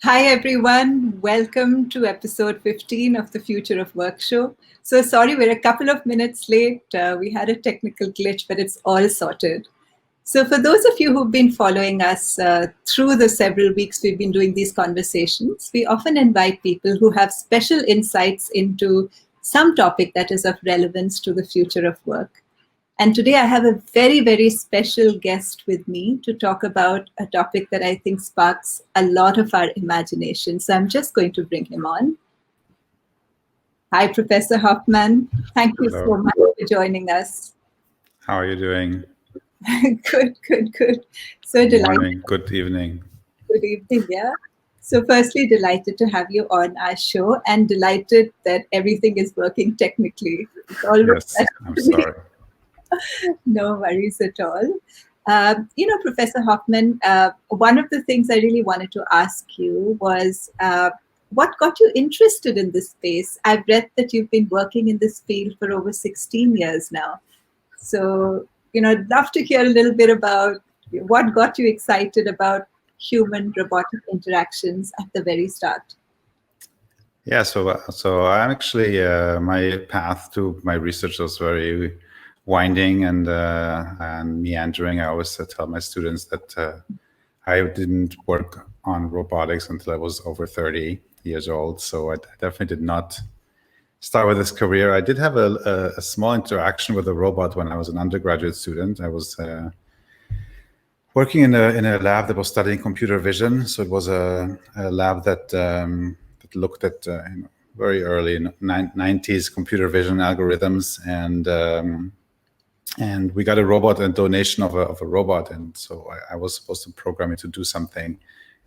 Hi, everyone. Welcome to episode 15 of the Future of Work show. So sorry, we're a couple of minutes late. We had a technical glitch, but it's all sorted. So for those of you who've been following us through the several weeks we've been doing these conversations, we often invite people who have special insights into some topic that is of relevance to the future of work. And today I have a very, very special guest with me to talk about a topic that I think sparks a lot of our imagination. So I'm just going to bring him on. Hi, Professor Hoffman. Thank you Hello. so much for joining us. How are you doing? Good. So Good delighted. morning, good evening. Good evening, yeah. So firstly, delighted to have you on our show and delighted that everything is working technically. It's always Yes, I'm sorry. No worries at all. Professor Hoffman, one of the things I really wanted to ask you was what got you interested in this space? I've read that you've been working in this field for over 16 years now. So, I'd love to hear a little bit about what got you excited about human robotic interactions at the very start. Yeah, so I'm actually my path to my research was very winding and meandering. I always tell my students that I didn't work on robotics until I was over 30 years old. So I definitely did not start with this career. I did have a small interaction with a robot when I was an undergraduate student. I was working in a lab that was studying computer vision. So it was a lab that looked at very early 90s computer vision algorithms, and we got a robot, a donation of a robot, and so I was supposed to program it to do something.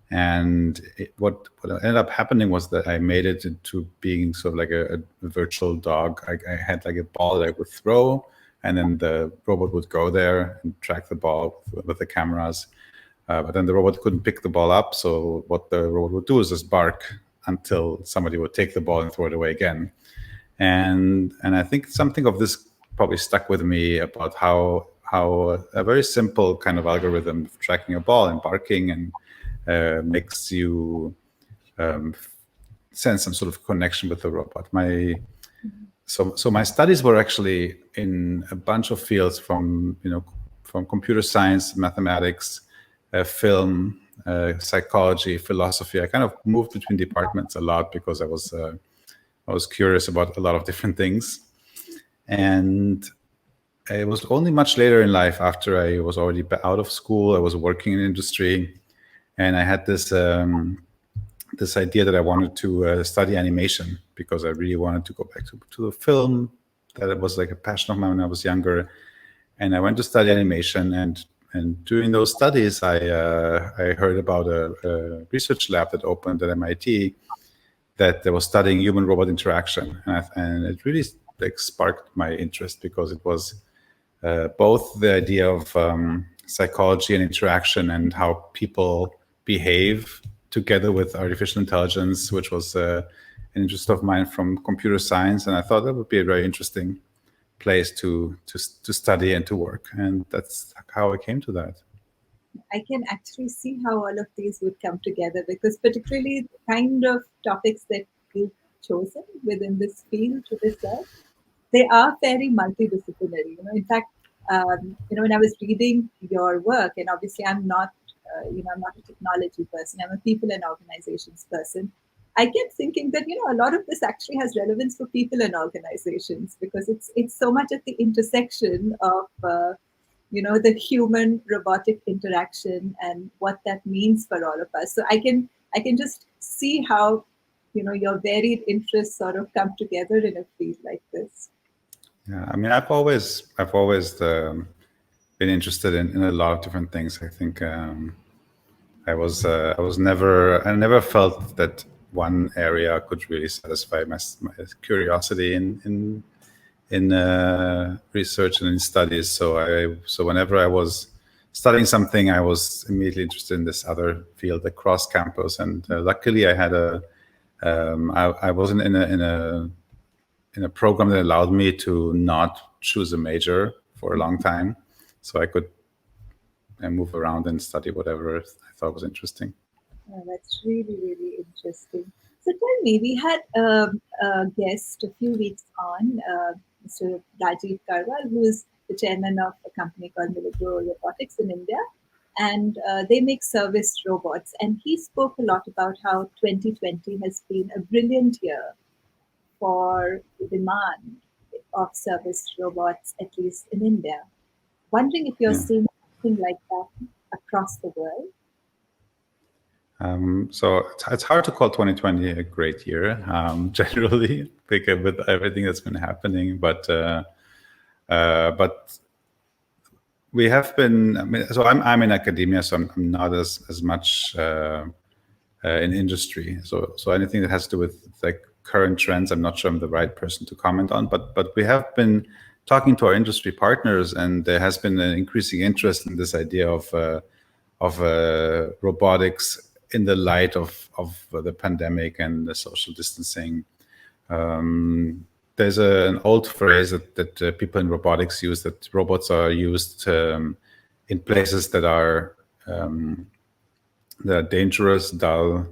And what ended up happening was that I made it into being sort of like a virtual dog. I had like a ball that I would throw, and then the robot would go there and track the ball with the cameras. But then the robot couldn't pick the ball up. So what the robot would do is just bark until somebody would take the ball and throw it away again. And I think something of this probably stuck with me about how a very simple kind of algorithm of tracking a ball and barking and makes you sense some sort of connection with the robot. So my studies were actually in a bunch of fields from computer science, mathematics, film, psychology, philosophy. I kind of moved between departments a lot because I was curious about a lot of different things. And it was only much later in life, after I was already out of school, I was working in industry, and I had this idea that I wanted to study animation because I really wanted to go back to the film. That it was like a passion of mine when I was younger, and I went to study animation. And during those studies, I heard about a research lab that opened at MIT that was studying human-robot interaction, and it really sparked my interest because it was both the idea of psychology and interaction and how people behave together with artificial intelligence, which was an interest of mine from computer science, and I thought that would be a very interesting place to study and to work, and that's how I came to that. I can actually see how all of these would come together, because particularly the kind of topics that you've chosen within this field to research, they are very multidisciplinary. In fact, when I was reading your work, and obviously I'm not, I'm not a technology person. I'm a people and organizations person. I kept thinking that a lot of this actually has relevance for people and organizations, because it's so much at the intersection of the human robotic interaction and what that means for all of us. So I can just see how your varied interests sort of come together in a field like this. Yeah, I mean, I've always been interested in a lot of different things. I think I never felt that one area could really satisfy my curiosity in research and in studies. So whenever I was studying something, I was immediately interested in this other field across campus. And luckily, I wasn't in a program that allowed me to not choose a major for a long time, so I could move around and study whatever I thought was interesting. That's really, really interesting. So tell me, we had a guest a few weeks on, Mr. Rajiv Karwal, who is the chairman of a company called Human-Robotics in India, and they make service robots. And he spoke a lot about how 2020 has been a brilliant year for the demand of service robots, at least in India. Wondering if you're Yeah. seeing something like that across the world. So it's hard to call 2020 a great year, generally, because with everything that's been happening. But we have been. I mean, so I'm in academia, so I'm not as much in industry. So anything that has to do with like current trends, I'm not sure I'm the right person to comment on. But we have been talking to our industry partners, and there has been an increasing interest in this idea of robotics in the light of the pandemic and the social distancing. There's an old phrase that people in robotics use, that robots are used in places that are dangerous, dull,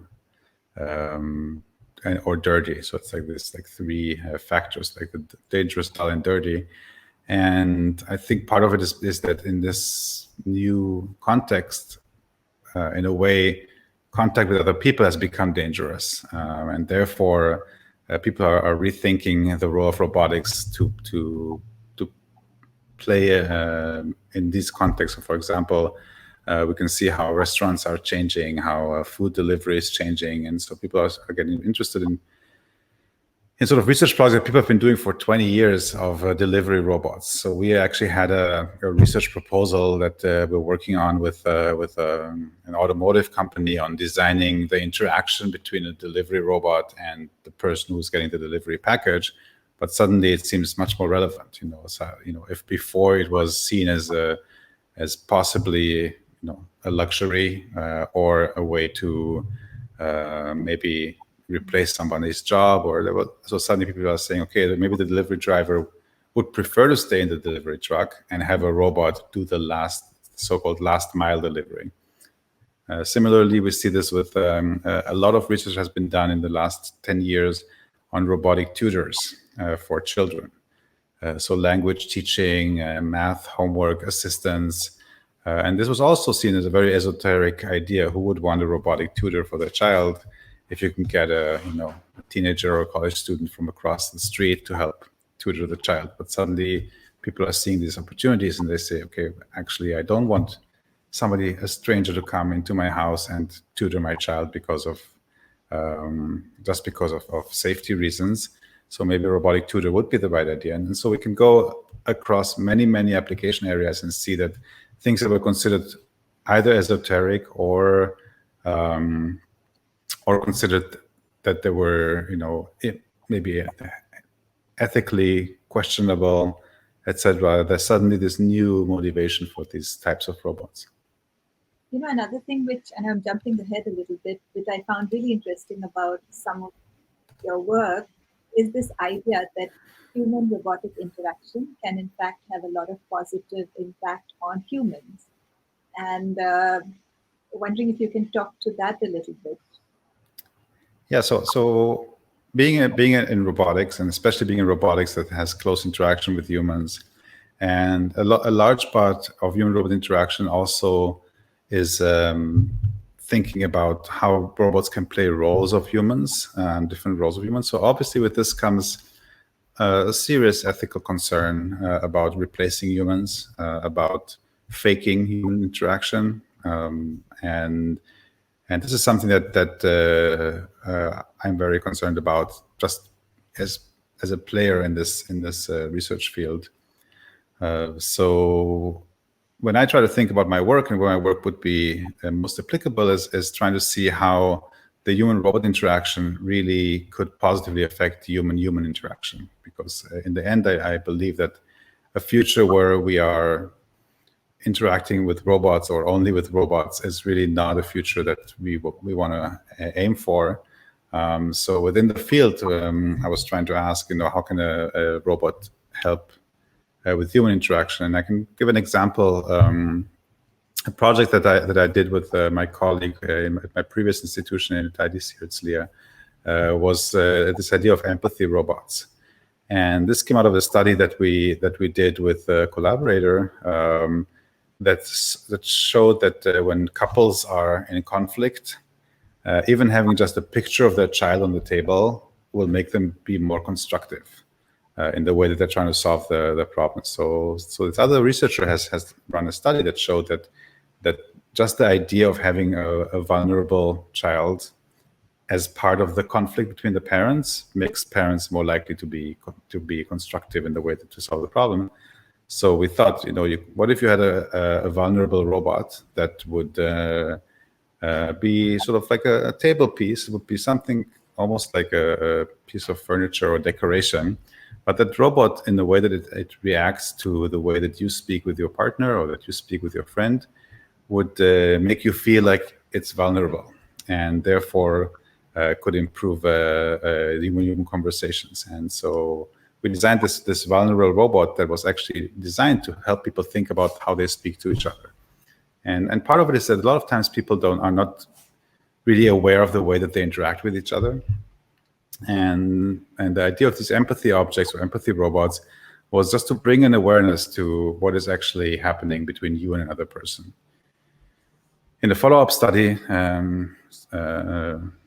or dirty. So it's like this, like three factors, like the dangerous, dull, and dirty. And I think part of it is that in this new context, in a way, contact with other people has become dangerous, and therefore people are rethinking the role of robotics to play in these contexts. For example, we can see how restaurants are changing, how food delivery is changing, and so people are getting interested in sort of research projects that people have been doing for 20 years of delivery robots. So we actually had a research proposal that we're working on with an automotive company on designing the interaction between a delivery robot and the person who's getting the delivery package. But suddenly it seems much more relevant. So if before it was seen as possibly a luxury or a way to maybe replace somebody's job, so suddenly people are saying, okay, maybe the delivery driver would prefer to stay in the delivery truck and have a robot do the so-called last mile delivery. Similarly, we see this with a lot of research has been done in the last 10 years on robotic tutors for children. So language teaching, math, homework assistance. And this was also seen as a very esoteric idea. Who would want a robotic tutor for their child if you can get a teenager or a college student from across the street to help tutor the child? But suddenly people are seeing these opportunities and they say, okay, actually, I don't want a stranger to come into my house and tutor my child because of safety reasons. So maybe a robotic tutor would be the right idea. And so we can go across many, many application areas and see that things that were considered either esoteric or considered that they were, maybe ethically questionable, etc. There's suddenly this new motivation for these types of robots. Another thing which, and I'm jumping ahead a little bit, which I found really interesting about some of your work is this idea that human robotic interaction can in fact have a lot of positive impact on humans. And wondering if you can talk to that a little bit. Yeah, so being in robotics, and especially being in robotics that has close interaction with humans, and a large part of human-robot interaction also is thinking about how robots can play roles of humans, different roles of humans. So obviously with this comes a serious ethical concern about replacing humans, about faking human interaction, and this is something that I'm very concerned about, just as a player in this research field. So when I try to think about my work and where my work would be most applicable is trying to see how the human-robot interaction really could positively affect human-human interaction. Because in the end, I believe that a future where we are interacting with robots or only with robots is really not a future that we want to aim for. So within the field, I was trying to ask, how can a robot help with human interaction? And I can give an example. a project that I did with my colleague in my previous institution in IDC Herzliya was this idea of empathy robots. And this came out of a study that we did with a collaborator that showed that when couples are in conflict, even having just a picture of their child on the table will make them be more constructive in the way that they're trying to solve the problem. So this other researcher has run a study that showed that just the idea of having a vulnerable child as part of the conflict between the parents makes parents more likely to be constructive in the way to solve the problem. So we thought, what if you had a vulnerable robot that would be sort of like a table piece? It would be something almost like a piece of furniture or decoration, but that robot, in the way that it reacts to the way that you speak with your partner or that you speak with your friend, would make you feel like it's vulnerable, and therefore could improve the human conversations. And so we designed this vulnerable robot that was actually designed to help people think about how they speak to each other. And part of it is that a lot of times people are not really aware of the way that they interact with each other. And the idea of these empathy objects or empathy robots was just to bring an awareness to what is actually happening between you and another person. In the follow-up study,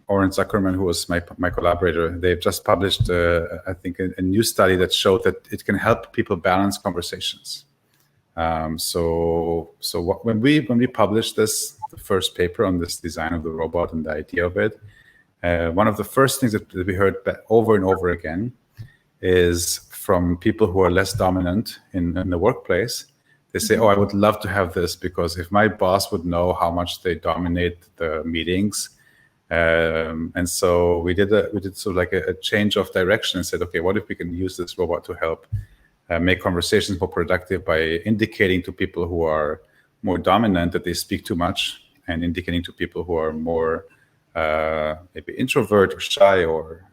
Oren Zuckerman, who was my collaborator, they've just published, I think, a new study that showed that it can help people balance conversations. When we published the first paper on this design of the robot and the idea of it, one of the first things that we heard over and over again is from people who are less dominant in the workplace. They say, "Oh, I would love to have this, because if my boss would know how much they dominate the meetings." And so we did sort of like a change of direction and said, okay, what if we can use this robot to help make conversations more productive by indicating to people who are more dominant that they speak too much, and indicating to people who are more maybe introvert or shy or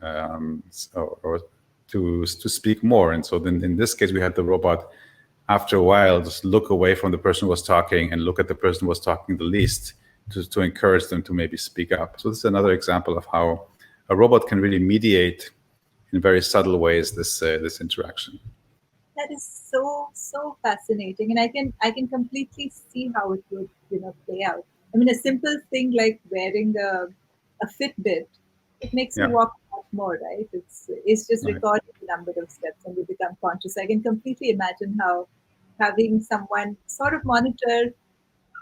to speak more. And so then in this case, we had the robot, after a while, just look away from the person who was talking and look at the person who was talking the least to encourage them to maybe speak up. So this is another example of how a robot can really mediate in very subtle ways this interaction. That is so fascinating, and I can completely see how it would play out. I mean, a simple thing like wearing a Fitbit, it makes you Yeah. walk much more, right? It's just Right. recording the number of steps, and you become conscious. I can completely imagine how having someone sort of monitor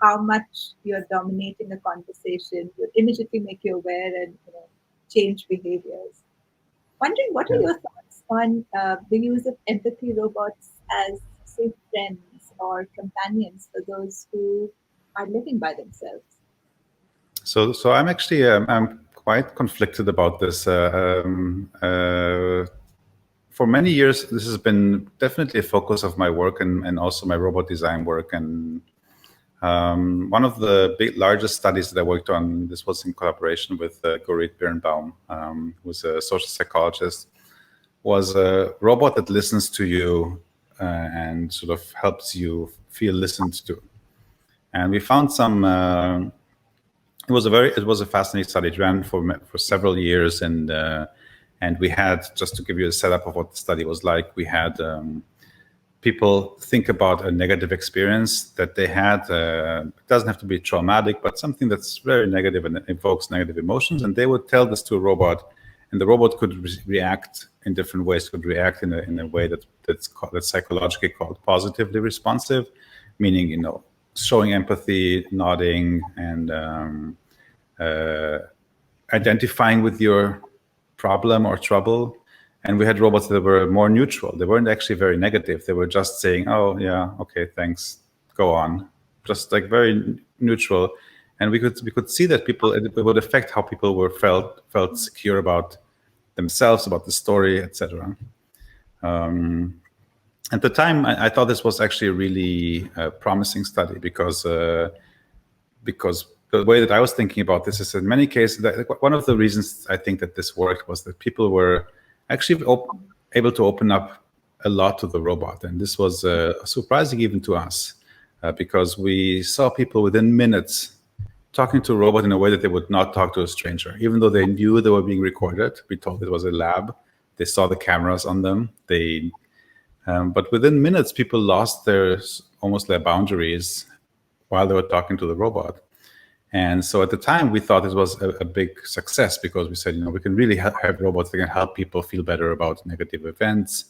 how much you're dominating a conversation would immediately make you aware and change behaviors. Wondering, what are Yeah. your thoughts on the use of empathy robots as, say, friends or companions for those who are living by themselves? So I'm actually I'm quite conflicted about this. For many years, this has been definitely a focus of my work and also my robot design work. And one of the largest studies that I worked on, this was in collaboration with Gorit Birnbaum, who's a social psychologist, was a robot that listens to you and sort of helps you feel listened to. And we found some. It was a fascinating study. It ran for several years, and we had, just to give you a setup of what the study was like, we had people think about a negative experience that they had. It doesn't have to be traumatic, but something that's very negative and evokes negative emotions. And they would tell this to a robot, and the robot could react in different ways. Could react in a way that's psychologically called positively responsive, meaning showing empathy, nodding, and identifying with your problem or trouble. And we had robots that were more neutral. They weren't actually very negative. They were just saying, "Oh yeah, okay, thanks, go on," just like very neutral. And we could see that it would affect how people felt secure about themselves, about the story, etc. At the time, I thought this was actually a really promising study because the way that I was thinking about this is, in many cases, one of the reasons I think that this worked was that people were actually able to open up a lot to the robot, and this was surprising even to us. because we saw people within minutes talking to a robot in a way that they would not talk to a stranger, even though they knew they were being recorded. We told it was a lab. They saw the cameras on them. But within minutes, people lost almost their boundaries while they were talking to the robot. And so at the time, we thought it was a big success because we said, we can really have robots that can help people feel better about negative events.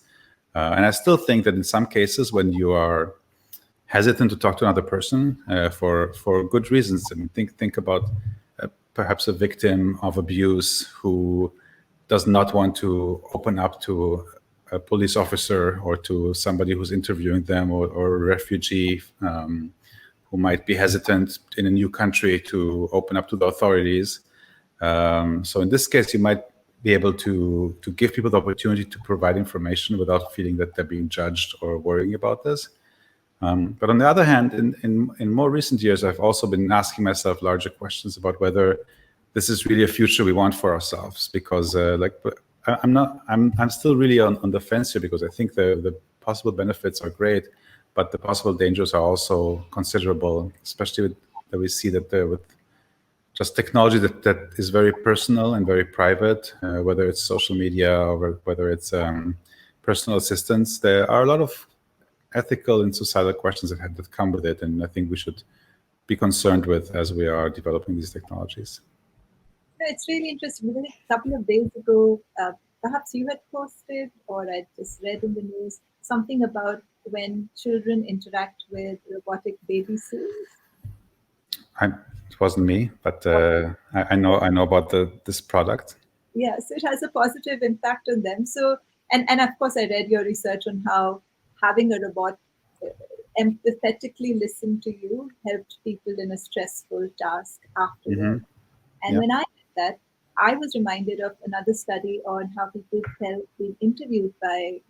And I still think that in some cases, when you are hesitant to talk to another person for good reasons, I mean, think about perhaps a victim of abuse who does not want to open up to a police officer or to somebody who's interviewing them, or a refugee who might be hesitant in a new country to open up to the authorities. So in this case, you might be able to give people the opportunity to provide information without feeling that they're being judged or worrying about this. But on the other hand, in more recent years, I've also been asking myself larger questions about whether this is really a future we want for ourselves. Because I'm still really on the fence here, because I think the possible benefits are great, but the possible dangers are also considerable, especially that we see that with just technology that is very personal and very private, whether it's social media or whether it's personal assistance. There are a lot of ethical and societal questions that come with it, and I think we should be concerned with as we are developing these technologies. It's really interesting. A couple of days ago, perhaps you had posted, or I just read in the news, something about when children interact with robotic babysitters. It wasn't me, but I know about this product. Yeah, so it has a positive impact on them. So, and of course, I read your research on how having a robot empathetically listen to you helped people in a stressful task afterward. And when I did that, I was reminded of another study on how people felt being interviewed by,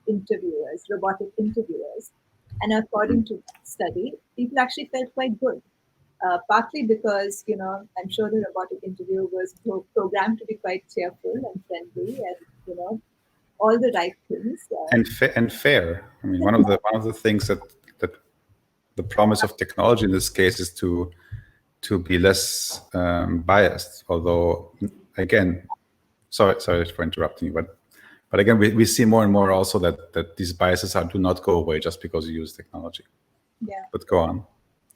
interviewers, robotic interviewers. And according to that study, people actually felt quite good. Partly because, I'm sure the robotic interviewer was programmed to be quite cheerful and friendly and, all the right things. And fair. I mean, one of the things that the promise of technology in this case is to be less biased. Although, again, sorry for interrupting you, but again, we see more and more also that these biases do not go away just because you use technology. Yeah. But go on.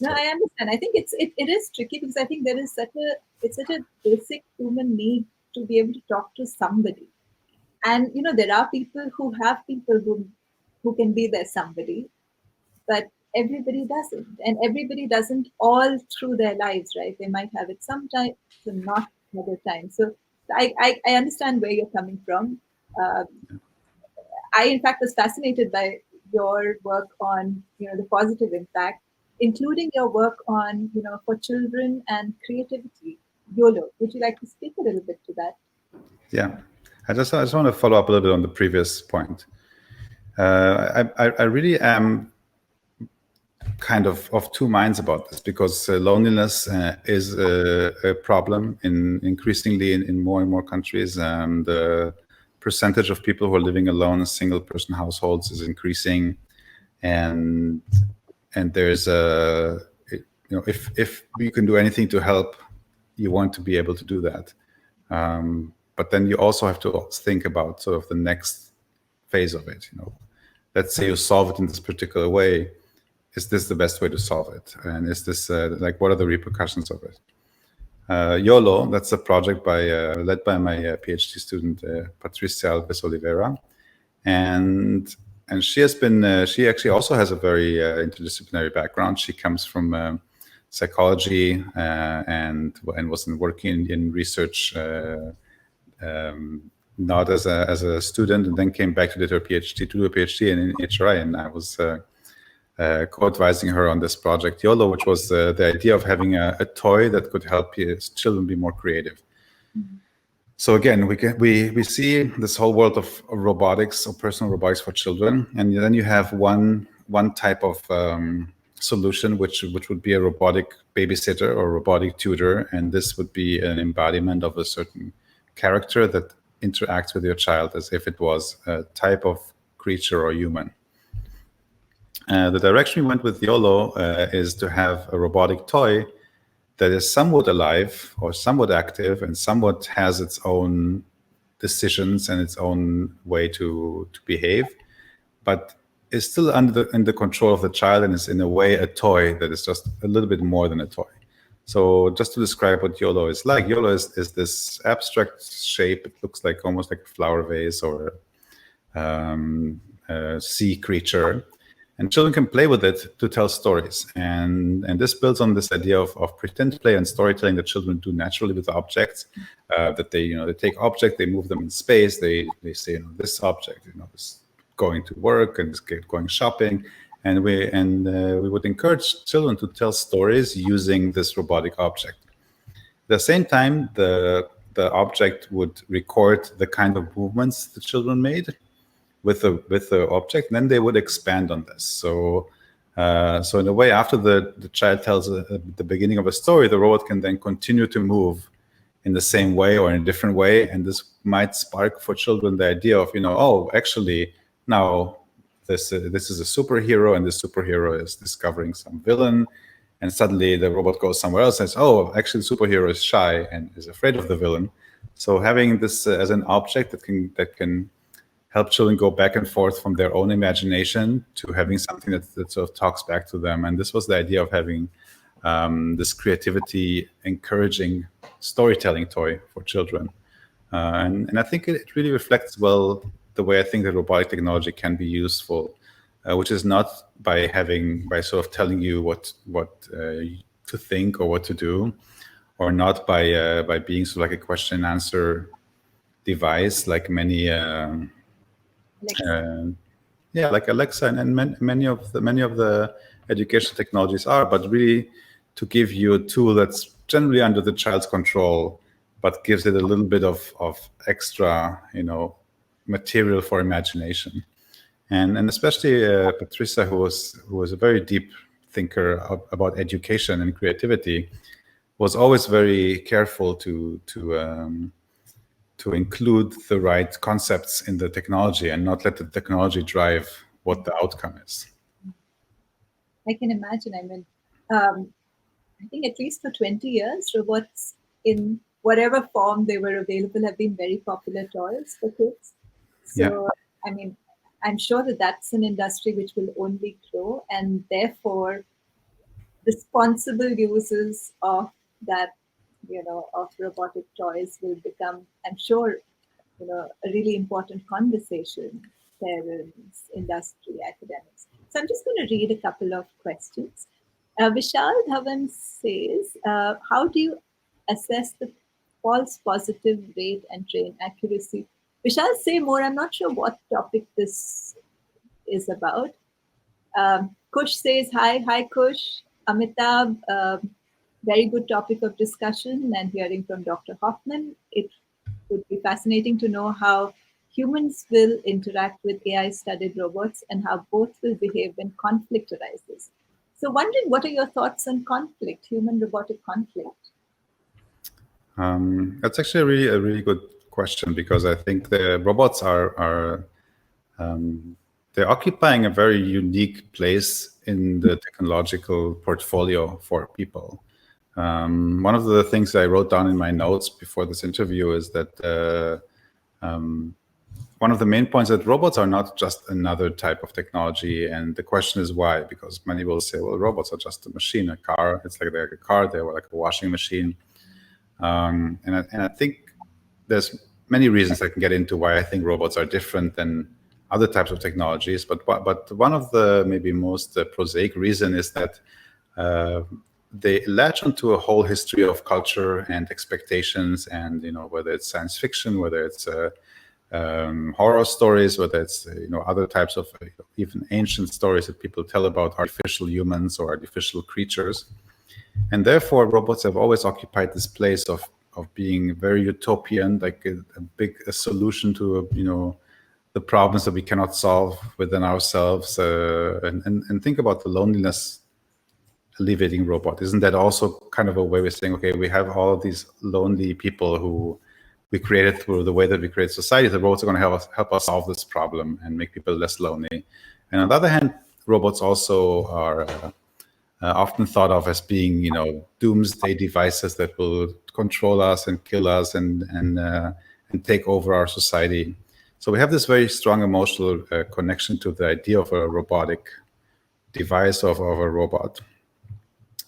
No, I understand. I think it is tricky because I think it's such a basic human need to be able to talk to somebody. And there are people who can be their somebody, but everybody doesn't, and everybody doesn't all through their lives, right? They might have it sometimes and not other times. So I understand where you're coming from. I in fact was fascinated by your work on the positive impact, including your work on for children and creativity. YOLO. Would you like to speak a little bit to that? Yeah, I just want to follow up a little bit on the previous point. I really am kind of two minds about this, because loneliness is a problem increasingly in more and more countries. The percentage of people who are living alone in single-person households is increasing, and there's if you can do anything to help, you want to be able to do that. But then you also have to think about sort of the next phase of it. Let's say you solve it in this particular way. Is this the best way to solve it? And is this what are the repercussions of it? YOLO, that's a project led by my PhD student Patricia Alves Oliveira, and she has been. She actually also has a very interdisciplinary background. She comes from psychology and was working in research, not as a student, and then came back to do a PhD in HRI, and I was co-advising her on this project YOLO, which was the idea of having a toy that could help children be more creative. Mm-hmm. So again, we see this whole world of robotics, or personal robotics for children, and then you have one type of solution, which would be a robotic babysitter or robotic tutor, and this would be an embodiment of a certain character that interacts with your child as if it was a type of creature or human. The direction we went with YOLO is to have a robotic toy that is somewhat alive or somewhat active and somewhat has its own decisions and its own way to behave, but is still in the control of the child and is in a way a toy that is just a little bit more than a toy. So just to describe what YOLO is like, YOLO is this abstract shape. It looks like almost like a flower vase or a sea creature. And children can play with it to tell stories. And this builds on this idea of pretend play and storytelling that children do naturally with objects, that they take object, they move them in space, they say, this object, is going to work and is going shopping. And we would encourage children to tell stories using this robotic object. At the same time, the object would record the kind of movements the children made with the object, and then they would expand on this. So in a way, after the child tells the beginning of a story, the robot can then continue to move in the same way or in a different way, and this might spark for children the idea of, oh, actually now this is a superhero, and this superhero is discovering some villain, and suddenly the robot goes somewhere else and says, oh, actually the superhero is shy and is afraid of the villain. So having this as an object that can help children go back and forth from their own imagination to having something that sort of talks back to them. And this was the idea of having this creativity encouraging storytelling toy for children. And I think it really reflects well the way I think that robotic technology can be useful, which is not by sort of telling you what to think or what to do, or not by being sort of like a question and answer device like many like Alexa and many of the education technologies are, but really to give you a tool that's generally under the child's control, but gives it a little bit of extra, material for imagination. And especially Patricia, who was a very deep thinker about education and creativity, was always very careful to include the right concepts in the technology and not let the technology drive what the outcome is. I can imagine. I mean, I think at least for 20 years, robots in whatever form they were available have been very popular toys for kids. So, yeah. I mean, I'm sure that that's an industry which will only grow, and therefore responsible uses of that, of robotic toys will become, I'm sure, a really important conversation, parents, industry, academics. So I'm just going to read a couple of questions. Vishal Dhawan says, how do you assess the false positive rate and train accuracy? Vishal, say more. I'm not sure what topic this is about. Kush says, hi Kush. Amitabh, very good topic of discussion, and hearing from Dr. Hoffman. It would be fascinating to know how humans will interact with AI-studied robots and how both will behave when conflict arises. So wondering, what are your thoughts on conflict, human-robotic conflict? That's actually a really good question, because I think the robots are they're occupying a very unique place in the technological portfolio for people. One of the things I wrote down in my notes before this interview is that one of the main points that robots are not just another type of technology, and the question is why? Because many will say, well, robots are just a machine, a car. It's like they're a car, they're like a washing machine. And I think there's many reasons I can get into why I think robots are different than other types of technologies. But one of the maybe most prosaic reason is that they latch onto a whole history of culture and expectations, and whether it's science fiction, whether it's horror stories, whether it's other types of even ancient stories that people tell about artificial humans or artificial creatures. And therefore, robots have always occupied this place of being very utopian, like a solution to the problems that we cannot solve within ourselves. And think about the loneliness alleviating robot. Isn't that also kind of a way we're saying, okay, we have all of these lonely people who we created through the way that we create society. The robots are going to help us solve this problem and make people less lonely. And on the other hand, robots also are often thought of as being, doomsday devices that will control us and kill us and take over our society. So we have this very strong emotional connection to the idea of a robotic device of a robot.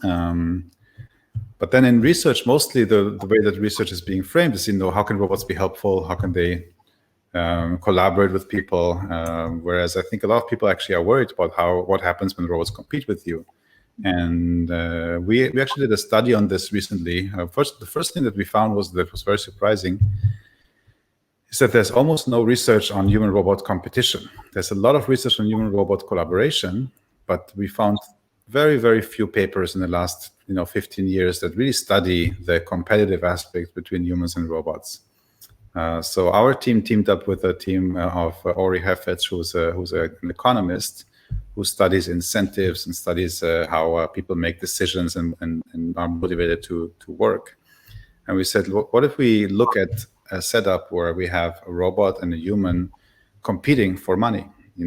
But then in research, mostly the way that research is being framed is, how can robots be helpful? How can they collaborate with people? Whereas I think a lot of people actually are worried about what happens when robots compete with you. And we actually did a study on this recently. The first thing that we found that was very surprising is that there's almost no research on human-robot competition. There's a lot of research on human-robot collaboration, but we found very, very few papers in the last 15 years that really study the competitive aspects between humans and robots. So our team teamed up with a team of Ori Heffetz, who's an economist who studies incentives and studies how people make decisions and are motivated to work. And we said, what if we look at a setup where we have a robot and a human competing for money? We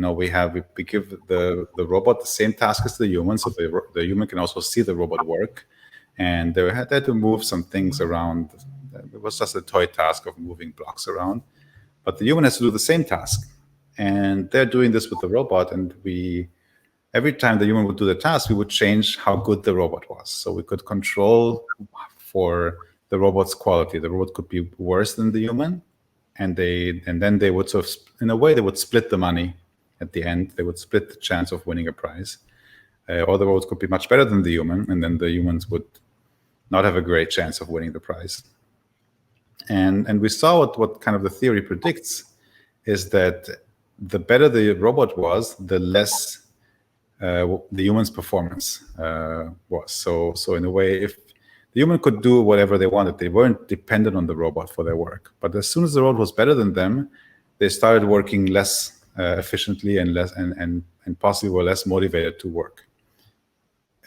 give the robot the same task as the human, so the human can also see the robot work. And they had to move some things around. It was just a toy task of moving blocks around. But the human has to do the same task. And they're doing this with the robot. And every time the human would do the task, we would change how good the robot was. So we could control for the robot's quality. The robot could be worse than the human. And then they would sort of, in a way, they would split the money at the end. They would split the chance of winning a prize. Or the robots could be much better than the human, and then the humans would not have a great chance of winning the prize. And we saw what kind of the theory predicts is that the better the robot was, the less the human's performance was. So in a way, if the human could do whatever they wanted, they weren't dependent on the robot for their work. But as soon as the robot was better than them, they started working less efficiently and less and possibly were less motivated to work.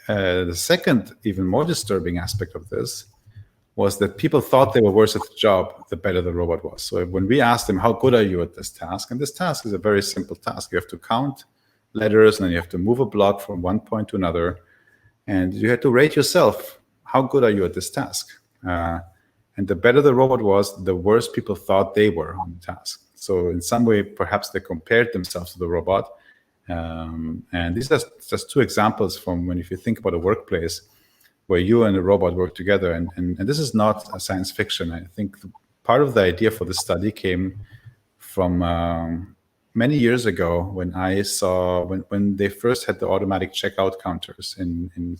The second, even more disturbing aspect of this was that people thought they were worse at the job the better the robot was. So when we asked them, how good are you at this task? And this task is a very simple task. You have to count letters and then you have to move a block from one point to another. And you had to rate yourself. How good are you at this task? And the better the robot was, the worse people thought they were on the task. So in some way, perhaps they compared themselves to the robot. And these are just two examples from if you think about a workplace where you and a robot work together. And this is not a science fiction. I think part of the idea for the study came from many years ago when I saw when they first had the automatic checkout counters in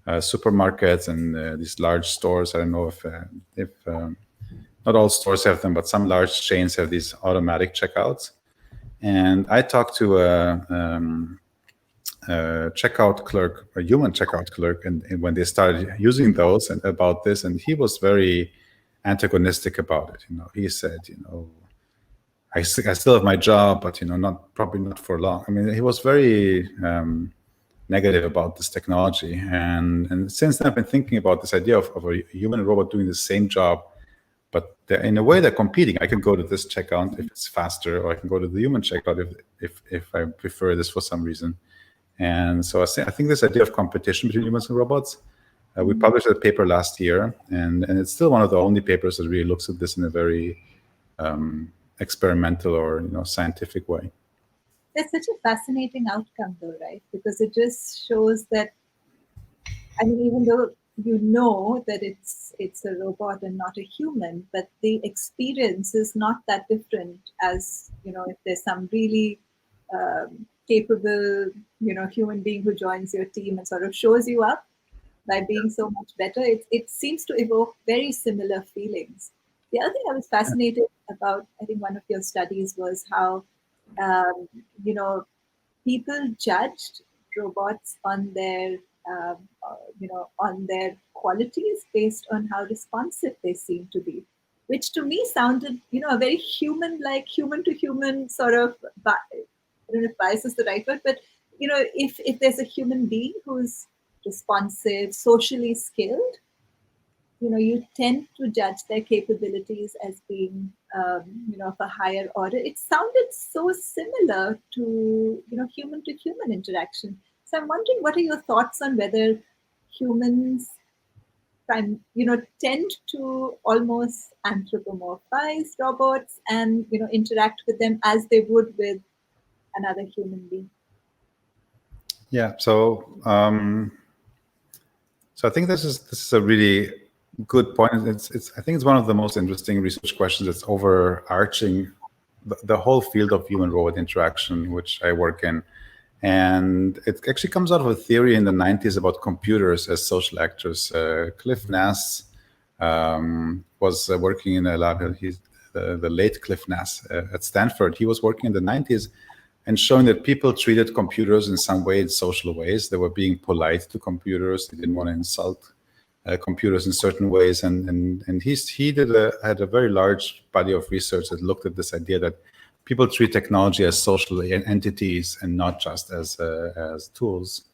supermarkets and these large stores. I don't know if not all stores have them, but some large chains have these automatic checkouts. And I talked to a checkout clerk, a human checkout clerk, and when they started using those and about this, and he was very antagonistic about it. He said, I still have my job, but probably not for long. I mean, he was very negative about this technology, and since then I've been thinking about this idea of a human and robot doing the same job, but in a way they're competing. I can go to this checkout if it's faster, or I can go to the human checkout if I prefer this for some reason. And so I think this idea of competition between humans and robots, we published a paper last year, and it's still one of the only papers that really looks at this in a very experimental or scientific way. It's such a fascinating outcome, though, right? Because it just shows that, I mean, even though you know that it's a robot and not a human, but the experience is not that different as, if there's some really capable, human being who joins your team and sort of shows you up by being so much better. It seems to evoke very similar feelings. The other thing I was fascinated about, I think one of your studies was how, um, people judged robots on their on their qualities based on how responsive they seem to be, which to me sounded a very human to human sort of, I don't know if bias is the right word, but if there's a human being who's responsive, socially skilled, you tend to judge their capabilities as being, of a higher order. It sounded so similar to, human to human interaction. So I'm wondering, what are your thoughts on whether humans tend to almost anthropomorphize robots and, interact with them as they would with another human being? Yeah. So I think this is a really good point. It's I think it's one of the most interesting research questions that's overarching the whole field of human robot interaction, which I work in. And it actually comes out of a theory in the 90s about computers as social actors. Cliff Nass was working in a lab. He's the late Cliff Nass at Stanford. He was working in the 90s and showing that people treated computers in some way, in social ways. They were being polite to computers. They didn't want to insult computers in certain ways. And had a very large body of research that looked at this idea that people treat technology as social entities and not just as tools.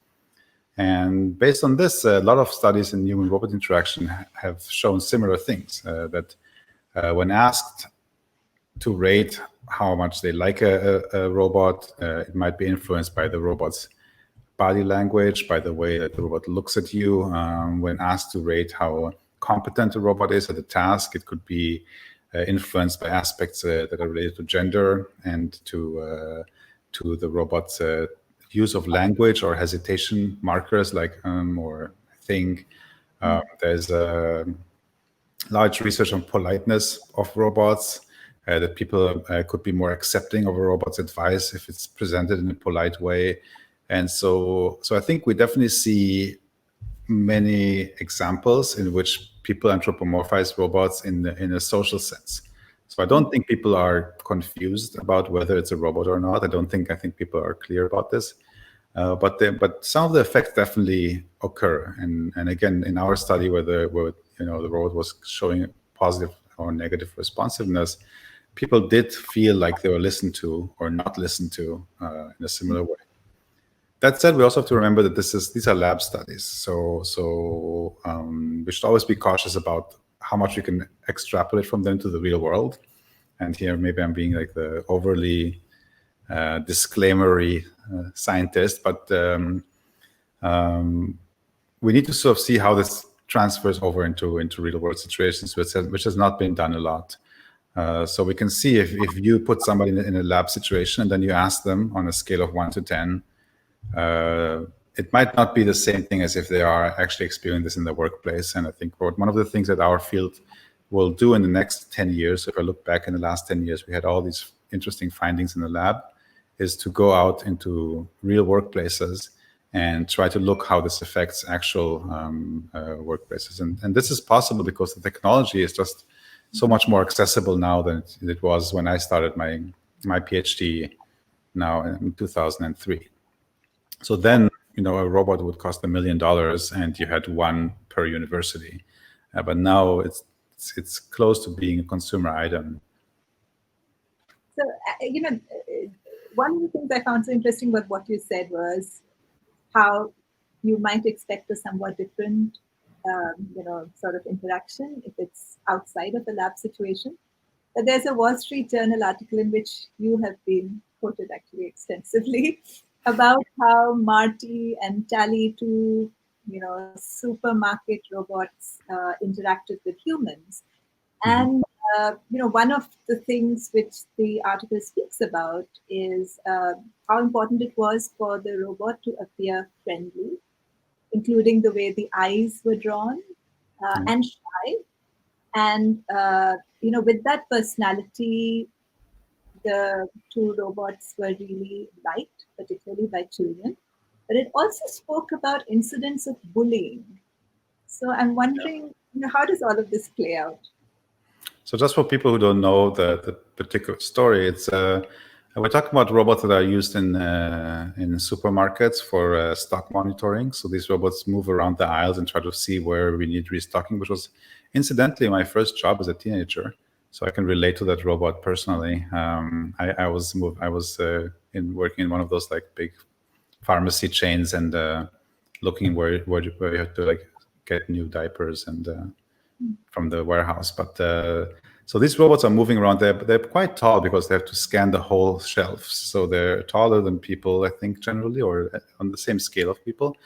And based on this, a lot of studies in human robot interaction have shown similar things. That when asked to rate how much they like a robot, it might be influenced by the robot's body language, by the way that the robot looks at you. When asked to rate how competent a robot is at a task, it could be influenced by aspects that are related to gender and to the robot's use of language or hesitation markers like or think. There's large research on politeness of robots, that people could be more accepting of a robot's advice if it's presented in a polite way. And so I think we definitely see many examples in which people anthropomorphize robots in a social sense. So I don't think people are confused about whether it's a robot or not. I think people are clear about this. But some of the effects definitely occur. And again, in our study, where the robot was showing positive or negative responsiveness, people did feel like they were listened to or not listened to in a similar way. That said, we also have to remember that these are lab studies, so we should always be cautious about how much we can extrapolate from them to the real world. And here, maybe I'm being like the overly disclaimery scientist, but we need to sort of see how this transfers over into real world situations, which has not been done a lot. So we can see if you put somebody in a lab situation and then you ask them on a scale of 1 to 10, it might not be the same thing as if they are actually experiencing this in the workplace. And I think one of the things that our field will do in the next 10 years, if I look back in the last 10 years, we had all these interesting findings in the lab, is to go out into real workplaces and try to look how this affects actual workplaces. And this is possible because the technology is just so much more accessible now than it was when I started my PhD now in 2003. So then, a robot would cost $1 million and you had one per university. But now it's close to being a consumer item. So, one of the things I found so interesting about what you said was how you might expect a somewhat different, sort of interaction if it's outside of a lab situation. But there's a Wall Street Journal article in which you have been quoted actually extensively about how Marty and Tally, two, supermarket robots, interacted with humans. And one of the things which the article speaks about is how important it was for the robot to appear friendly, including the way the eyes were drawn, and shy. And with that personality, the two robots were really liked, particularly by children. But it also spoke about incidents of bullying. So I'm wondering, how does all of this play out? So just for people who don't know the particular story, it's we're talking about robots that are used in supermarkets for stock monitoring. So these robots move around the aisles and try to see where we need restocking, which was incidentally my first job as a teenager. So I can relate to that robot personally. I was working in one of those like big pharmacy chains and looking where you had to like get new diapers and from the warehouse. But so these robots are moving around. They're quite tall because they have to scan the whole shelves. So they're taller than people, I think, generally, or on the same scale of people.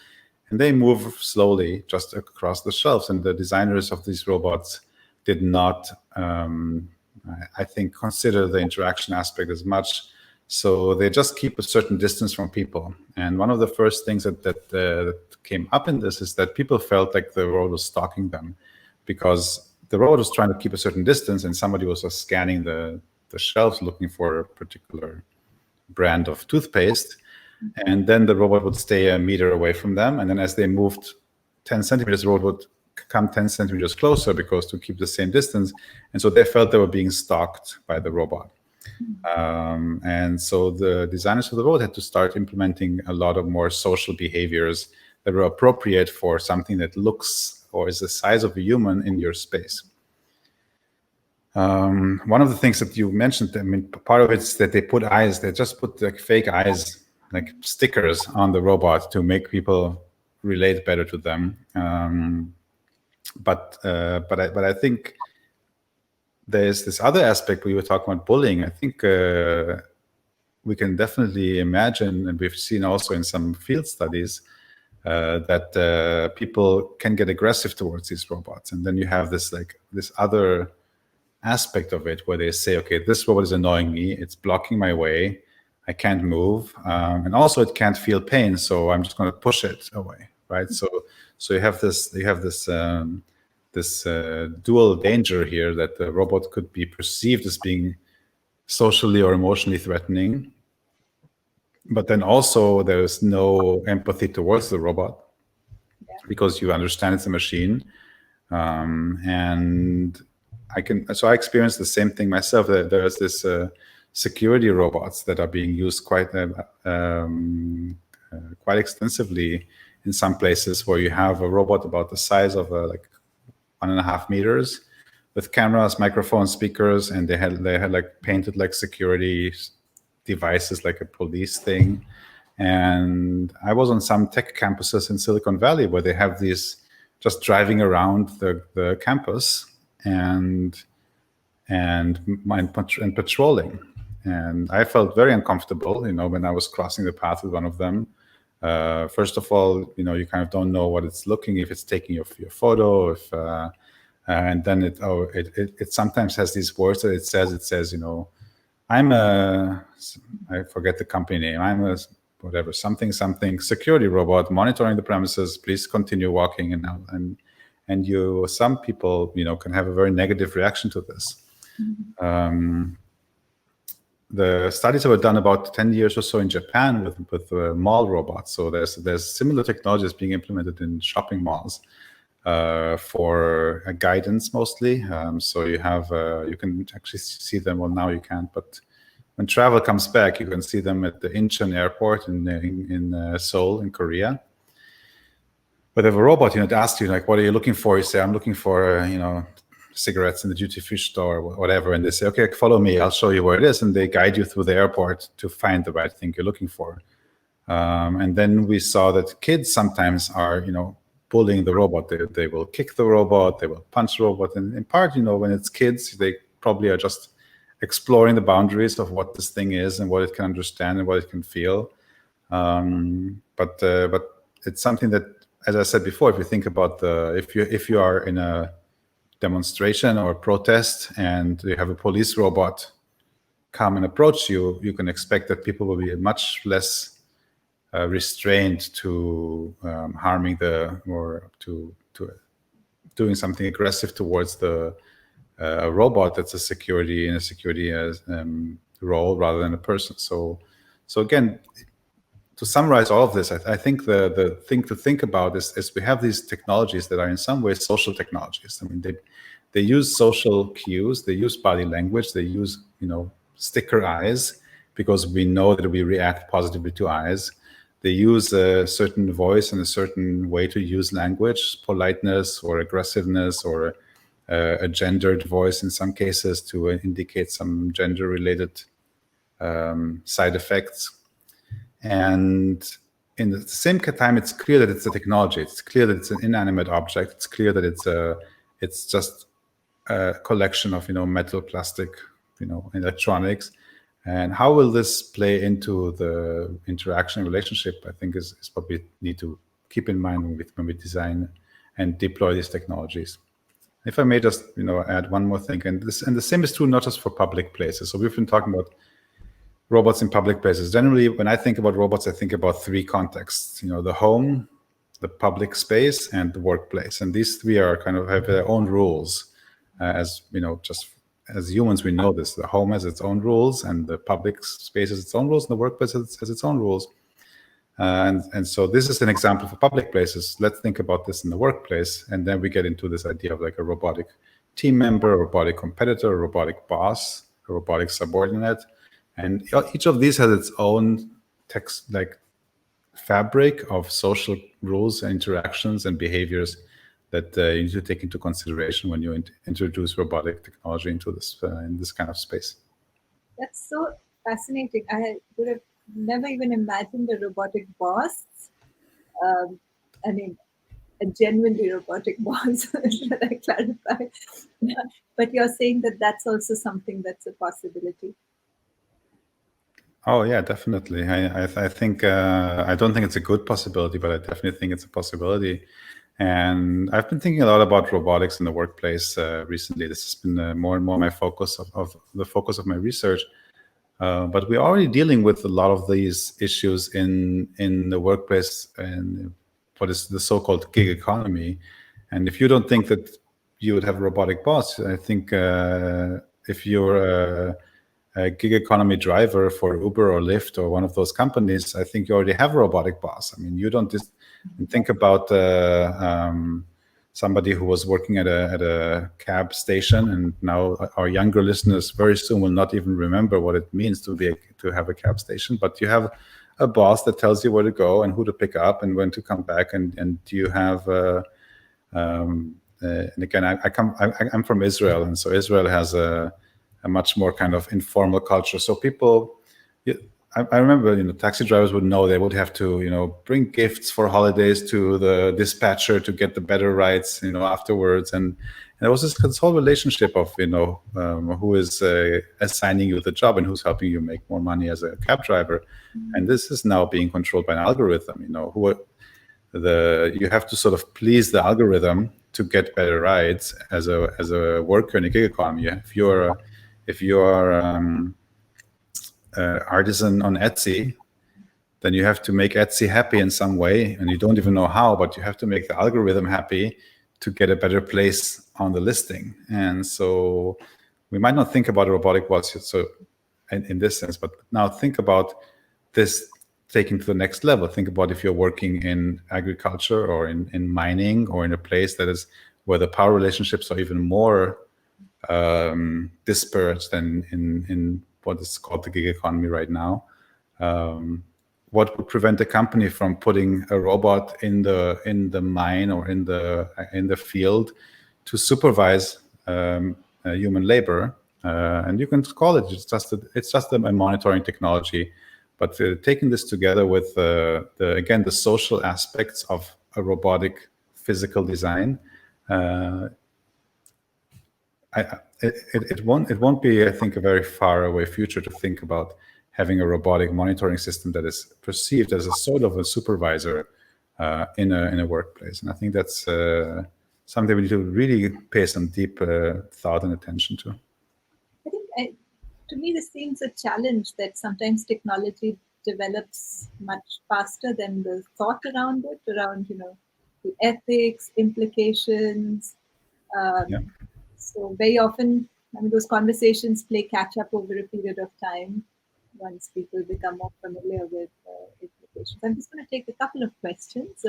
And they move slowly just across the shelves. And the designers of these robots did not, I think, consider the interaction aspect as much. So they just keep a certain distance from people. And one of the first things that came up in this is that people felt like the robot was stalking them, because the robot was trying to keep a certain distance and somebody was just scanning the shelves looking for a particular brand of toothpaste. And then the robot would stay a meter away from them. And then as they moved 10 centimeters, the robot would come 10 centimeters closer because to keep the same distance. And so they felt they were being stalked by the robot. And so the designers of the robot had to start implementing a lot of more social behaviors that were appropriate for something that looks or is the size of a human in your space. One of the things that you mentioned, I mean, part of it is that they put eyes, they just put like fake eyes, like stickers on the robot to make people relate better to them. But I think there's this other aspect we were talking about bullying. I think we can definitely imagine, and we've seen also in some field studies, that people can get aggressive towards these robots. And then you have this other aspect of it where they say, okay, this robot is annoying me, it's blocking my way, I can't move, and also it can't feel pain, so I'm just going to push it away, right? So you have this dual danger here, that the robot could be perceived as being socially or emotionally threatening, but then also there's no empathy towards the robot because you understand it's a machine. And I experienced the same thing myself. There's this security robots that are being used quite extensively in some places, where you have a robot about the size of like 1.5 meters with cameras, microphones, speakers, and they had like painted like security devices, like a police thing. And I was on some tech campuses in Silicon Valley where they have these just driving around the campus and patrolling. And I felt very uncomfortable, when I was crossing the path with one of them. First of all, you kind of don't know what it's looking, if it's taking your photo, and then it sometimes has these words that it says, I forget the company name. I'm a whatever, something security robot monitoring the premises. Please continue walking. And some people, can have a very negative reaction to this. The studies were done about 10 years or so in Japan with mall robots. So there's similar technologies being implemented in shopping malls for guidance mostly. So you can actually see them. Well, now you can't, but when travel comes back, you can see them at the Incheon airport in Seoul in Korea. But if a robot, it asks you, like, what are you looking for? You say, I'm looking for, cigarettes in the duty-free store or whatever. And they say, okay, follow me. I'll show you where it is. And they guide you through the airport to find the right thing you're looking for. And then we saw that kids sometimes are, bullying the robot. They will kick the robot. They will punch the robot. And in part, when it's kids, they probably are just exploring the boundaries of what this thing is and what it can understand and what it can feel. But it's something that, as I said before, if you think about if you are in a demonstration or a protest and you have a police robot come and approach you, you can expect that people will be much less restrained to harming or to doing something aggressive towards the robot that's in a security role rather than a person. So again, to summarize all of this, I think the thing to think about is we have these technologies that are in some ways social technologies. I mean, they use social cues, they use body language, they use sticker eyes, because we know that we react positively to eyes. They use a certain voice and a certain way to use language, politeness or aggressiveness, or a gendered voice in some cases to indicate some gender-related side effects. And in the same time, it's clear that it's a technology. It's clear that it's an inanimate object. It's clear that It's just a collection of metal, plastic, electronics. And how will this play into the interaction relationship? I think is what we need to keep in mind when we design and deploy these technologies. If I may just add one more thing, and the same is true not just for public places. So we've been talking about robots in public places. Generally, when I think about robots, I think about three contexts: the home, the public space, and the workplace. And these three are kind of have their own rules. As just as humans, we know this. The home has its own rules, and the public space has its own rules, and the workplace has its own rules. And so this is an example for public places. Let's think about this in the workplace, and then we get into this idea of like a robotic team member, a robotic competitor, a robotic boss, a robotic subordinate, and each of these has its own text like fabric of social rules and interactions and behaviors that you need to take into consideration when you introduce robotic technology into this in this kind of space. That's so fascinating. I would have never even imagined a robotic boss. I mean, a genuinely robotic boss, should I clarify? But you're saying that that's also something that's a possibility. Oh yeah, definitely. I think I don't think it's a good possibility, but I definitely think it's a possibility. And I've been thinking a lot about robotics in the workplace recently. This has been more and more my focus of the focus of my research. But we're already dealing with a lot of these issues in the workplace and what is the so-called gig economy. And if you don't think that you would have a robotic boss, I think if you're a gig economy driver for Uber or Lyft or one of those companies, I think you already have a robotic boss. I mean, you don't just think about somebody who was working at a cab station, and now our younger listeners very soon will not even remember what it means to have a cab station. But you have a boss that tells you where to go and who to pick up and when to come back, and you have. And again, I'm from Israel, and so Israel has a much more kind of informal culture. So people, I remember, taxi drivers would know they would have to, bring gifts for holidays to the dispatcher to get the better rides, afterwards. And there was this whole relationship of, who is assigning you the job and who's helping you make more money as a cab driver. And this is now being controlled by an algorithm, you have to sort of please the algorithm to get better rides as a worker in a gig economy. If you're artisan on Etsy, then you have to make Etsy happy in some way, and you don't even know how, but you have to make the algorithm happy to get a better place on the listing. And so we might not think about a robotic boss so in this sense, but now think about this taken to the next level. Think about if you're working in agriculture or in mining or in a place that is where the power relationships are even more disparate than in what is called the gig economy right now. What would prevent a company from putting a robot in the mine or in the field to supervise human labor? And you can call it it's just a monitoring technology. But taking this together with the social aspects of a robotic physical design, it won't be, I think, a very far away future to think about having a robotic monitoring system that is perceived as a sort of a supervisor in a workplace. And I think that's something we need to really pay some deep thought and attention to. I think, to me, this seems a challenge that sometimes technology develops much faster than the thought around it, around the ethics, implications. So very often, those conversations play catch up over a period of time once people become more familiar with implications. I'm just going to take a couple of questions.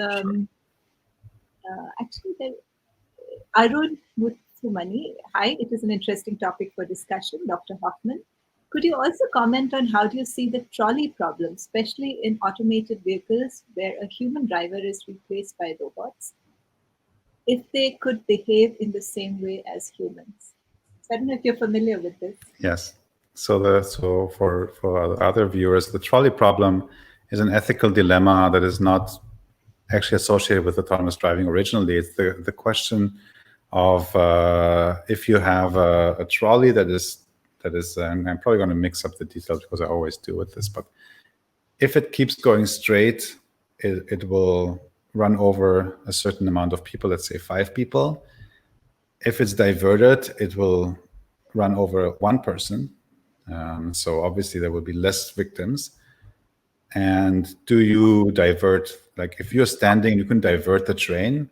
Actually, Arun Muthumani, hi, it is an interesting topic for discussion, Dr. Hoffman. Could you also comment on how do you see the trolley problem, especially in automated vehicles where a human driver is replaced by robots, if they could behave in the same way as humans? So I don't know if you're familiar with this. Yes. So for other viewers, the trolley problem is an ethical dilemma that is not actually associated with autonomous driving originally. It's the question of if you have a trolley that is, and I'm probably going to mix up the details because I always do with this, but if it keeps going straight, it will run over a certain amount of people, let's say 5 people. If it's diverted, it will run over one person. So obviously there will be less victims. And do you divert, like if you're standing, you can divert the train.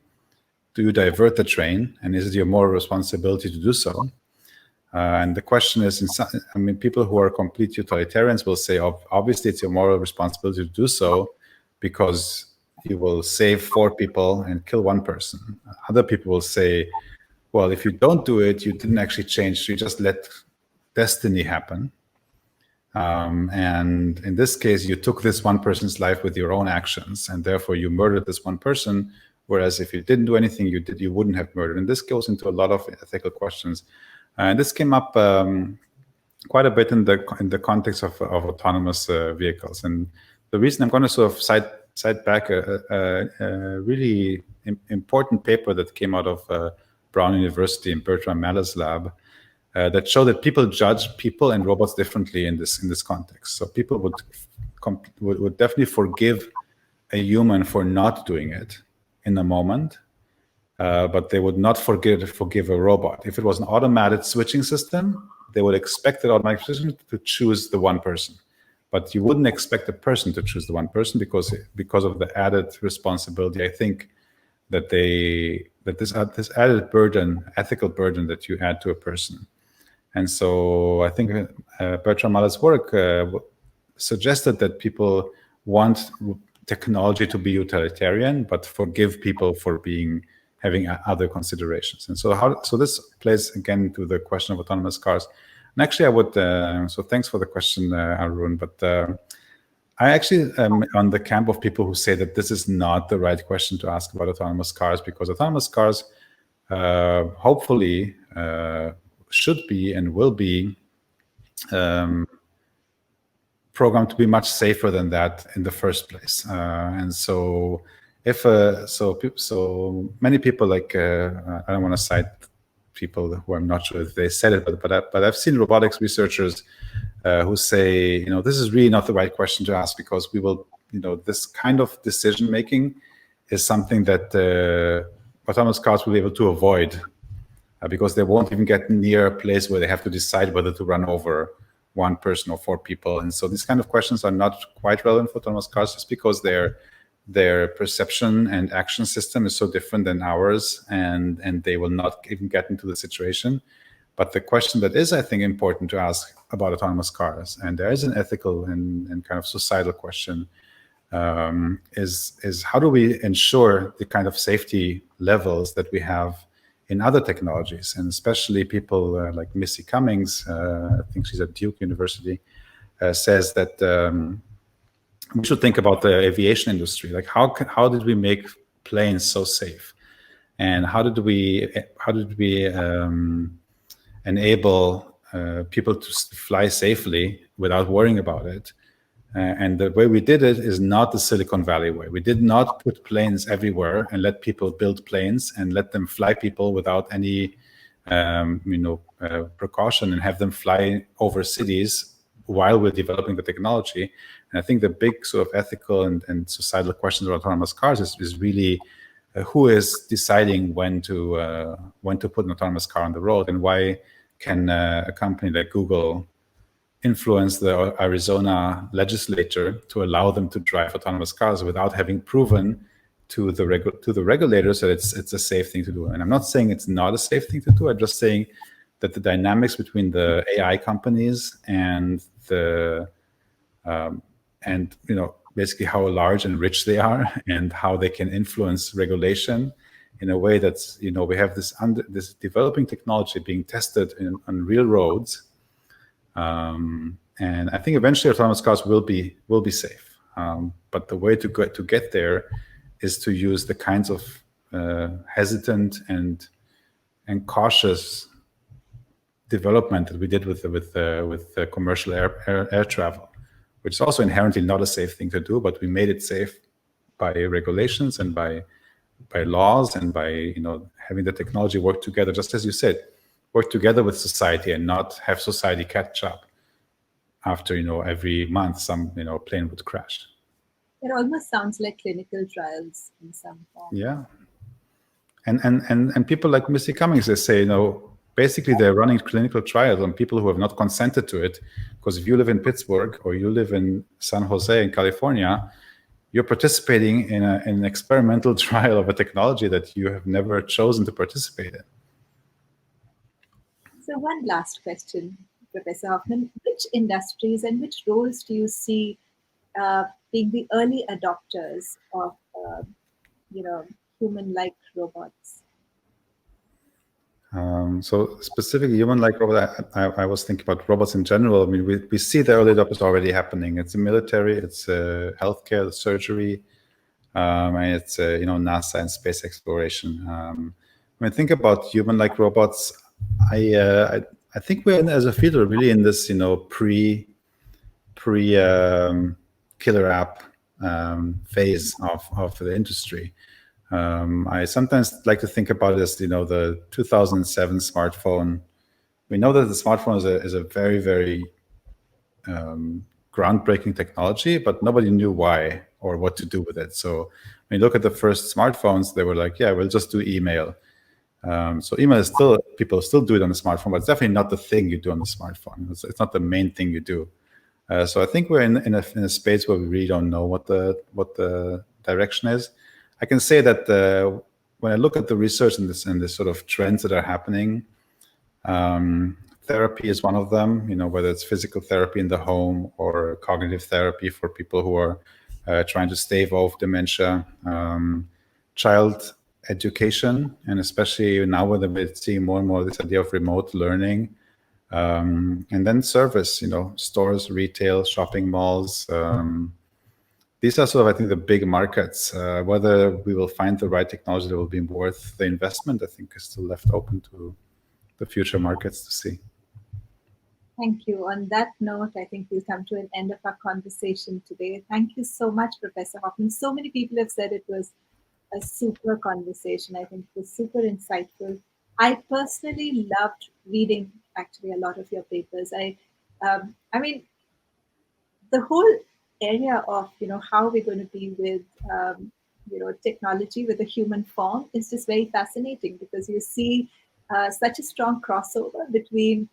Do you divert the train? And is it your moral responsibility to do so? And the question is, I mean, people who are complete utilitarians will say, obviously it's your moral responsibility to do so because you will save 4 people and kill 1 person. Other people will say, well, if you don't do it, you didn't actually change. You just let destiny happen. And in this case, you took this 1 person's life with your own actions, and therefore you murdered this 1 person. Whereas if you didn't do anything, you wouldn't have murdered. And this goes into a lot of ethical questions. And this came up quite a bit in the context of autonomous vehicles. And the reason I'm going to sort of cite back a really important paper that came out of Brown University in Bertrand Maller's lab that showed that people judge people and robots differently in this context. So people would definitely forgive a human for not doing it in a moment, but they would not forgive a robot. If it was an automated switching system, they would expect that automatic system to choose the 1 person. But you wouldn't expect a person to choose the 1 person because of the added responsibility, I think, that this added burden, ethical burden that you add to a person. And so I think Bertrand Maller's work suggested that people want technology to be utilitarian, but forgive people for having other considerations. And so this plays again to the question of autonomous cars. And actually, I would so thanks for the question, Arun. But I actually am on the camp of people who say that this is not the right question to ask about autonomous cars, because autonomous cars hopefully should be and will be programmed to be much safer than that in the first place. And so if so many people, like I don't want to cite people who I'm not sure if they said it, but I've seen robotics researchers who say, this is really not the right question to ask, because we will, this kind of decision making is something that autonomous cars will be able to avoid, because they won't even get near a place where they have to decide whether to run over 1 person or 4 people. And so these kind of questions are not quite relevant for autonomous cars, just because their perception and action system is so different than ours, and they will not even get into the situation. But the question that is, I think, important to ask about autonomous cars, and there is an ethical and kind of societal question, is how do we ensure the kind of safety levels that we have in other technologies, and especially people like Missy Cummings, I think she's at Duke University, says that we should think about the aviation industry. Like how did we make planes so safe, and how did we enable people to fly safely without worrying about it? And the way we did it is not the Silicon Valley way. We did not put planes everywhere and let people build planes and let them fly people without any precaution, and have them fly over cities while we're developing the technology. And I think the big sort of ethical and societal questions about autonomous cars is really who is deciding when to put an autonomous car on the road, and why can a company like Google influence the Arizona legislature to allow them to drive autonomous cars without having proven to the regulators that it's a safe thing to do. And I'm not saying it's not a safe thing to do. I'm just saying that the dynamics between the AI companies and basically how large and rich they are, and how they can influence regulation in a way that's, we have this developing technology being tested on real roads. And I think eventually autonomous cars will be safe. But the way to get there is to use the kinds of hesitant and cautious development that we did with commercial air travel, which is also inherently not a safe thing to do, but we made it safe by regulations and by laws and by having the technology work together, just as you said, work together with society and not have society catch up after every month some plane would crash. It almost sounds like clinical trials in some form. Yeah. And people like Missy Cummings, they say, basically they're running clinical trials on people who have not consented to it. Because if you live in Pittsburgh or you live in San Jose in California, you're participating in an experimental trial of a technology that you have never chosen to participate in. So one last question, Professor Hoffman. Which industries and which roles do you see being the early adopters of, you know, human-like robots? So specifically human-like robot, I was thinking about robots in general. I mean, we see the early adopters already happening. It's the military, it's healthcare, the surgery, and it's NASA and space exploration. When I think about human-like robots, I think we're as a field really in this pre killer app phase of the industry. I sometimes like to think about it as the 2007 smartphone. We know that the smartphone is a very, very groundbreaking technology, but nobody knew why or what to do with it. So when you look at the first smartphones, they were like, yeah, we'll just do email. So email is still, people still do it on the smartphone, but it's definitely not the thing you do on the smartphone. It's not the main thing you do. So I think we're in a space where we really don't know what the direction is. I can say that when I look at the research and this sort of trends that are happening, therapy is one of them. Whether it's physical therapy in the home or cognitive therapy for people who are trying to stave off dementia, child education, and especially now when we're seeing more and more this idea of remote learning. And then service, stores, retail, shopping malls. These are sort of, I think, the big markets. Whether we will find the right technology that will be worth the investment, I think, is still left open to the future markets to see. Thank you. On that note, I think we'll come to an end of our conversation today. Thank you so much, Professor Hoffman. So many people have said it was a super conversation. I think it was super insightful. I personally loved reading actually a lot of your papers. I mean, the whole area of how we're going to be with technology with a human form is just very fascinating, because you see such a strong crossover between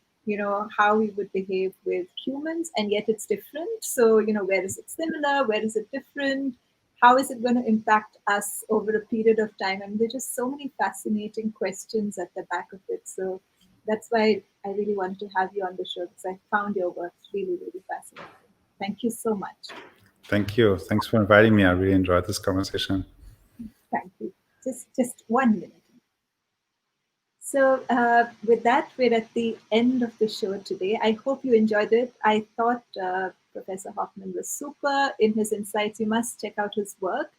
how we would behave with humans, and yet it's different. So where is it similar, where is it different, how is it going to impact us over a period of time? And there's just so many fascinating questions at the back of it. So that's why I really wanted to have you on the show, because I found your work really, really fascinating. Thank you so much. Thank you. Thanks for inviting me. I really enjoyed this conversation. Thank you. Just 1 minute. So with that, we're at the end of the show today. I hope you enjoyed it. I thought Professor Hoffman was super in his insights. You must check out his work.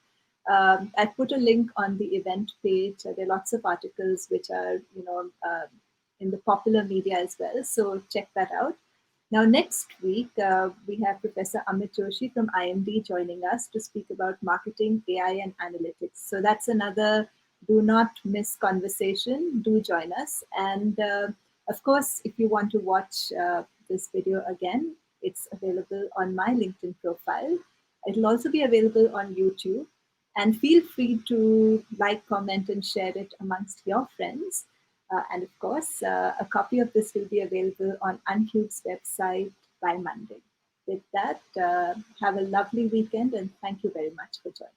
I put a link on the event page. There are lots of articles which are, in the popular media as well. So check that out. Now, next week, we have Professor Amit Joshi from IMD joining us to speak about marketing, AI, and analytics. So that's another do not miss conversation. Do join us. And of course, if you want to watch this video again, it's available on my LinkedIn profile. It'll also be available on YouTube. And feel free to like, comment, and share it amongst your friends. And of course, a copy of this will be available on Uncube's website by Monday. With that, have a lovely weekend, and thank you very much for joining.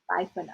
Bye for now.